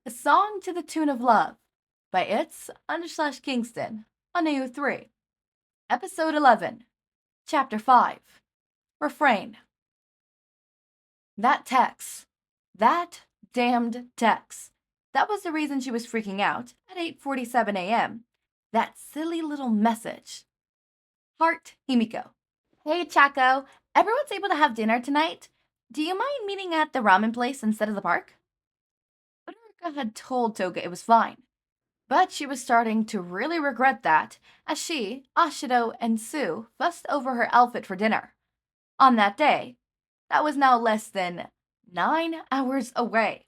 A Song to the Tune of Love by It's_Kingston on AU3. Episode 11, Chapter 5. Refrain. That text. That damned text. That was the reason she was freaking out at 8:47 a.m. That silly little message. Heart Himiko. Hey, Chaco. Everyone's able to have dinner tonight. Do you mind meeting at the ramen place instead of the park? Uraraka had told Toga it was fine, but she was starting to really regret that as she, Ashido, and sooo fussed over her outfit for dinner. On that day, that was now less than 9 hours away.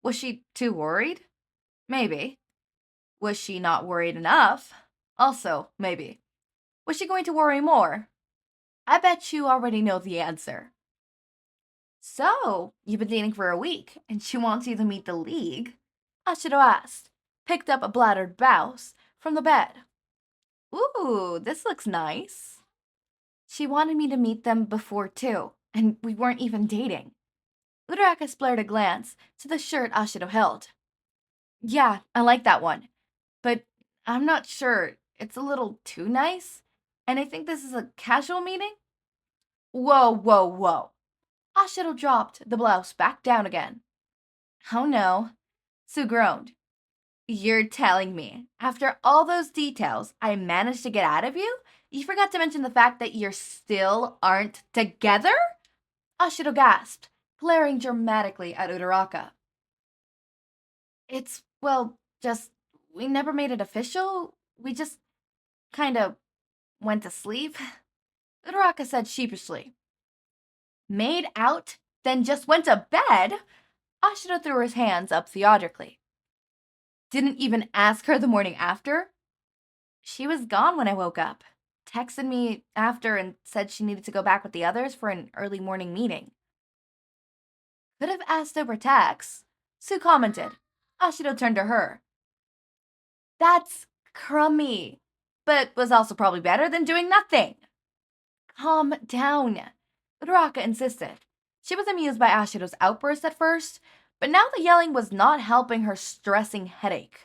Was she too worried? Maybe. Was she not worried enough? Also, maybe. Was she going to worry more? I bet you already know the answer. So, you've been dating for a week, and she wants you to meet the League? Ashido asked, picked up a battered blouse from the bed. Ooh, this looks nice. She wanted me to meet them before too, and we weren't even dating. Uraraka splared a glance to the shirt Ashido held. Yeah, I like that one, but I'm not sure. It's a little too nice, and I think this is a casual meeting. Whoa, whoa, whoa. Ashido dropped the blouse back down again. Oh no. Sooo groaned. You're telling me, after all those details I managed to get out of you, you forgot to mention the fact that you still aren't together? Ashido gasped, glaring dramatically at Uraraka. It's, well, just, we never made it official. We just kinda went to sleep. Uraraka said sheepishly. Made out? Then just went to bed? Ashido threw his hands up theatrically. Didn't even ask her the morning after? She was gone when I woke up. Texted me after and said she needed to go back with the others for an early morning meeting. Could have asked over text, sooo commented. Ashido turned to her. That's crummy, but was also probably better than doing nothing. Calm down, Uraraka insisted. She was amused by Ashido's outburst at first, but now the yelling was not helping her stressing headache.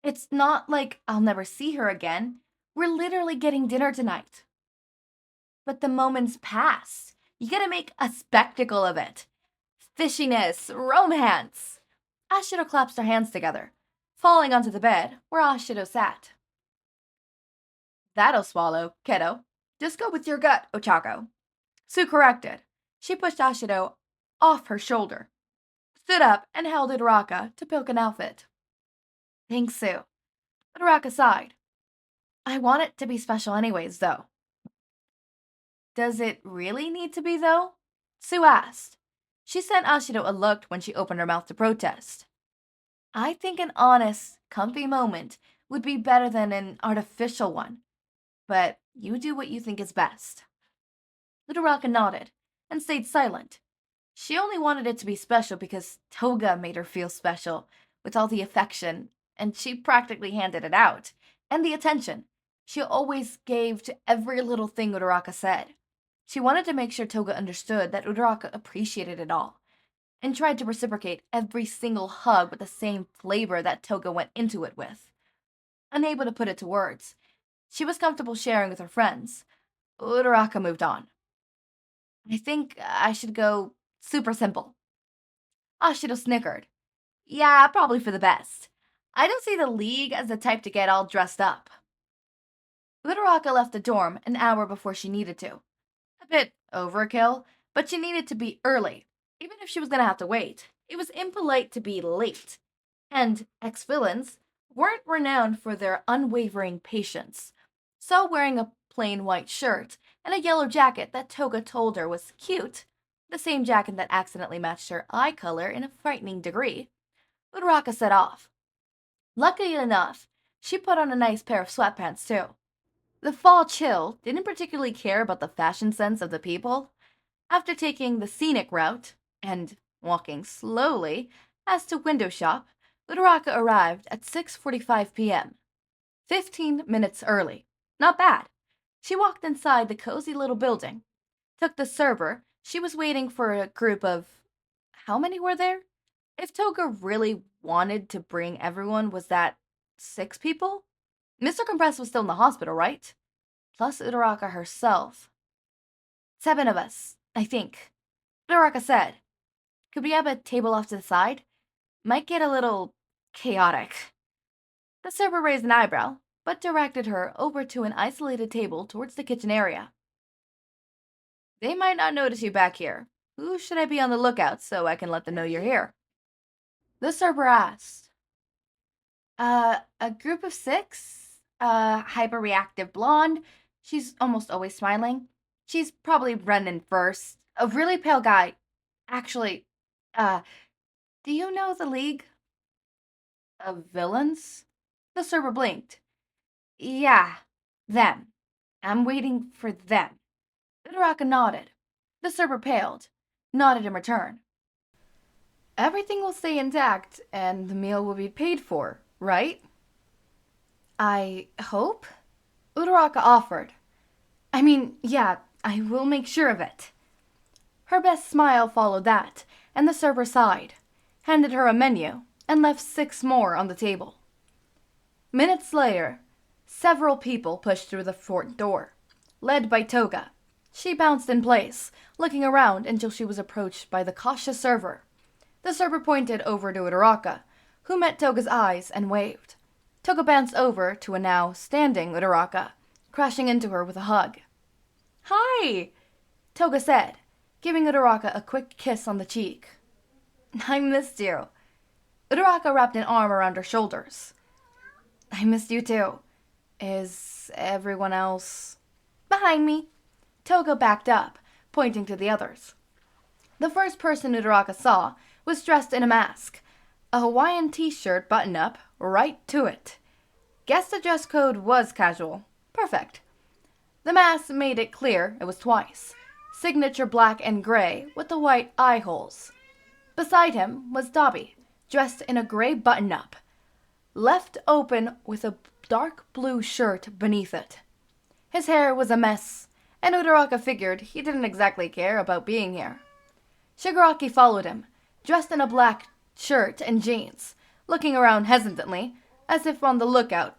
It's not like I'll never see her again. We're literally getting dinner tonight. But the moments pass. You gotta make a spectacle of it. Fishiness, romance. Ashido clasped her hands together, falling onto the bed where Ashido sat. That'll swallow, kiddo. Just go with your gut, Ochako. Sooo corrected. She pushed Ashido off her shoulder, stood up, and held Uraraka to pick an outfit. Thanks, Sooo. Uraraka sighed. I want it to be special anyways, though. Does it really need to be, though? Sooo asked. She sent Ashido a look when she opened her mouth to protest. I think an honest, comfy moment would be better than an artificial one. But you do what you think is best. Uraraka nodded and stayed silent. She only wanted it to be special because Toga made her feel special, with all the affection, and she practically handed it out, and the attention she always gave to every little thing Uraraka said. She wanted to make sure Toga understood that Uraraka appreciated it all, and tried to reciprocate every single hug with the same flavor that Toga went into it with. Unable to put it to words, she was comfortable sharing with her friends. Uraraka moved on. I think I should go super simple. Ashido snickered. Yeah, probably for the best. I don't see the League as the type to get all dressed up. Uraraka left the dorm an hour before she needed to. A bit overkill, but she needed to be early. Even if she was going to have to wait, it was impolite to be late. And ex-villains weren't renowned for their unwavering patience. So wearing a plain white shirt and a yellow jacket that Toga told her was cute, the same jacket that accidentally matched her eye color in a frightening degree, Uraraka set off. Luckily enough, she put on a nice pair of sweatpants too. The fall chill didn't particularly care about the fashion sense of the people. After taking the scenic route and walking slowly as to window shop, Uraraka arrived at 6:45 p.m. 15 minutes early. Not bad. She walked inside the cozy little building, took the server. She was waiting for a group of... How many were there? If Toga really wanted to bring everyone, was that 6 people? Mr. Compress was still in the hospital, right? Plus Uraraka herself. 7 of us, I think. Uraraka said. Could we have a table off to the side? Might get a little chaotic. The server raised an eyebrow, but directed her over to an isolated table towards the kitchen area. They might not notice you back here. Who should I be on the lookout so I can let them know you're here? The server asked. A group of 6? Hyperreactive blonde. She's almost always smiling. She's probably Brennan first. A really pale guy. Actually, do you know the League of Villains? The server blinked. Yeah, them. I'm waiting for them. Uraraka nodded. The server paled, nodded in return. Everything will stay intact, and the meal will be paid for, right? I hope? Uraraka offered. I mean, yeah, I will make sure of it. Her best smile followed that, and the server sighed, handed her a menu, and left 6 more on the table. Minutes later, several people pushed through the front door, led by Toga. She bounced in place, looking around until she was approached by the cautious server. The server pointed over to Uraraka, who met Toga's eyes and waved. Toga bounced over to a now standing Uraraka, crashing into her with a hug. Hi, Toga said, giving Uraraka a quick kiss on the cheek. I missed you. Uraraka wrapped an arm around her shoulders. I missed you too. Is everyone else behind me? Toga backed up, pointing to the others. The first person Uraraka saw was dressed in a mask, a Hawaiian t-shirt button-up right to it. Guess the dress code was casual. Perfect. The mask made it clear it was Twice, signature black and gray with the white eye holes. Beside him was Dobby, dressed in a gray button-up, left open with a dark blue shirt beneath it. His hair was a mess, and Uraraka figured he didn't exactly care about being here. Shigaraki followed him, dressed in a black shirt and jeans, looking around hesitantly, as if on the lookout.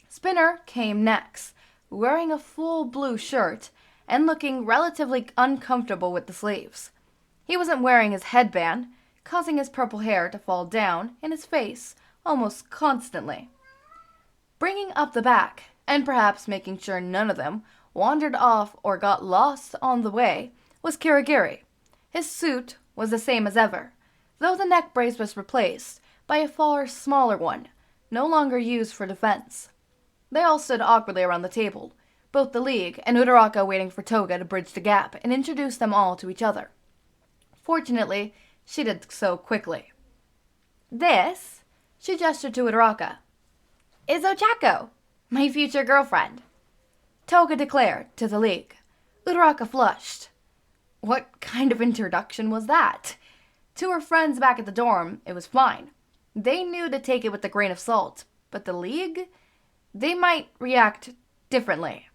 Spinner came next, wearing a full blue shirt and looking relatively uncomfortable with the sleeves. He wasn't wearing his headband, causing his purple hair to fall down in his face almost constantly. Bringing up the back, and perhaps making sure none of them wandered off or got lost on the way, was Kirigiri. His suit was the same as ever, though the neck brace was replaced by a far smaller one, no longer used for defense. They all stood awkwardly around the table, both the League and Uraraka waiting for Toga to bridge the gap and introduce them all to each other. Fortunately, she did so quickly. This, she gestured to Uraraka, is Ochako, my future girlfriend, Toga declared to the League. Uraraka flushed. What kind of introduction was that? To her friends back at the dorm, it was fine. They knew to take it with a grain of salt, but the League? They might react differently.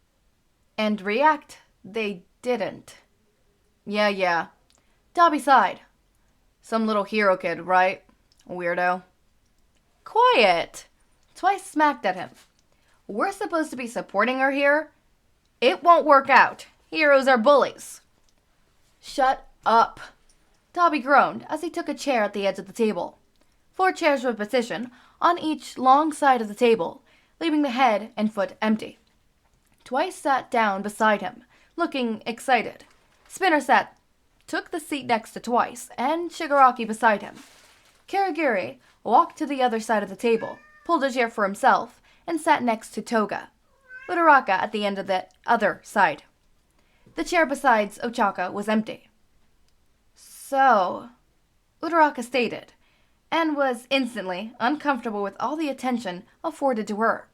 And react they didn't. Yeah. Dobby sighed. Some little hero kid, right? Weirdo. Quiet! Twice smacked at him. We're supposed to be supporting her here? It won't work out. Heroes are bullies. Shut up. Dobby groaned as he took a chair at the edge of the table. 4 chairs were positioned on each long side of the table, leaving the head and foot empty. Twice sat down beside him, looking excited. Spinner took the seat next to Twice, and Shigaraki beside him. Kirigiri walked to the other side of the table, pulled a chair for himself, and sat next to Toga. Uraraka at the end of the other side. The chair beside Ochako was empty. So, Uraraka stated, and was instantly uncomfortable with all the attention afforded to her.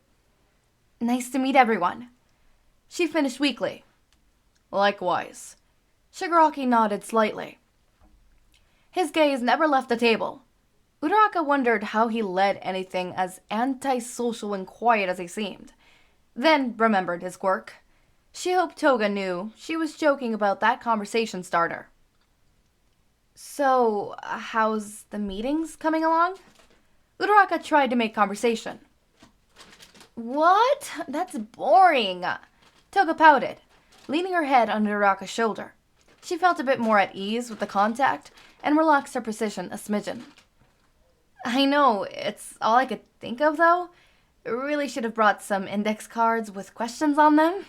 Nice to meet everyone. She finished weakly. Likewise. Shigaraki nodded slightly. His gaze never left the table. Uraraka wondered how he led anything as antisocial and quiet as he seemed. Then remembered his quirk. She hoped Toga knew she was joking about that conversation starter. So, how's the meetings coming along? Uraraka tried to make conversation. What? That's boring. Toga pouted, leaning her head on Uraraka's shoulder. She felt a bit more at ease with the contact and relaxed her precision a smidgen. I know, it's all I could think of though. Really should have brought some index cards with questions on them.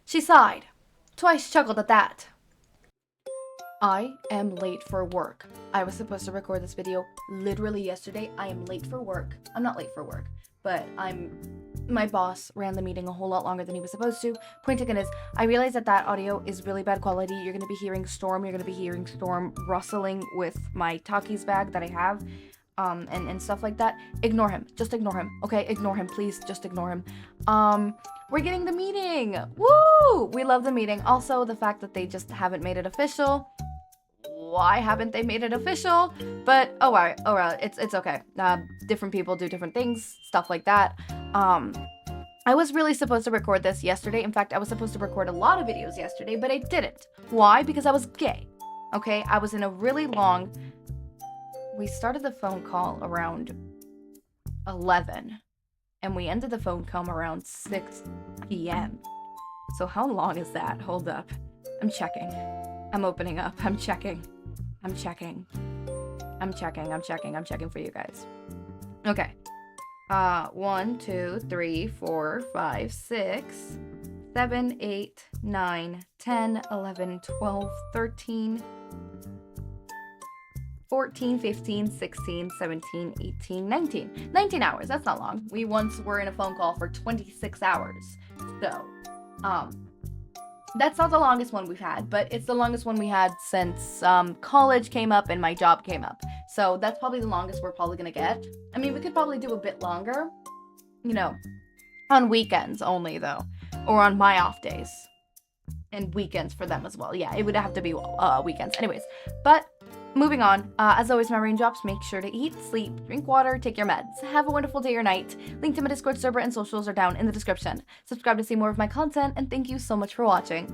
She sighed. Twice chuckled at that. I am late for work. I was supposed to record this video literally yesterday. I am late for work. I'm not late for work, but my boss ran the meeting a whole lot longer than he was supposed to. Point taken is, I realize that audio is really bad quality. You're going to be hearing Storm. You're going to be hearing Storm rustling with my Takis bag that I have, and stuff like that. Ignore him. Just ignore him. Okay, ignore him. Please, just ignore him. We're getting the meeting. Woo! We love the meeting. Also, the fact that they just haven't made it official. Why haven't they made it official? But oh well, it's okay. Different people do different things, stuff like that. I was really supposed to record this yesterday. In fact, I was supposed to record a lot of videos yesterday, but I didn't. Why? Because I was gay. Okay, I was in a really long. We started the phone call around 11, and we ended the phone call around 6 p.m. So how long is that? Hold up. I'm checking. I'm opening up. I'm checking. I'm checking for you guys. Okay. 1, 2, 3, 4, 5, 6, 7, 8, 9, 10, 11, 12, 13, 14, 15, 16, 17, 18, 19. 19 hours. That's not long. We once were in a phone call for 26 hours. So, that's not the longest one we've had, but it's the longest one we had since college came up and my job came up. So that's probably the longest we're probably gonna get. I mean, we could probably do a bit longer, you know, on weekends only though, or on my off days, and weekends for them as well. Yeah, it would have to be weekends. Anyways, but moving on. As always, my raindrops, make sure to eat, sleep, drink water, take your meds. Have a wonderful day or night. Link to my Discord server and socials are down in the description. Subscribe to see more of my content, and thank you so much for watching.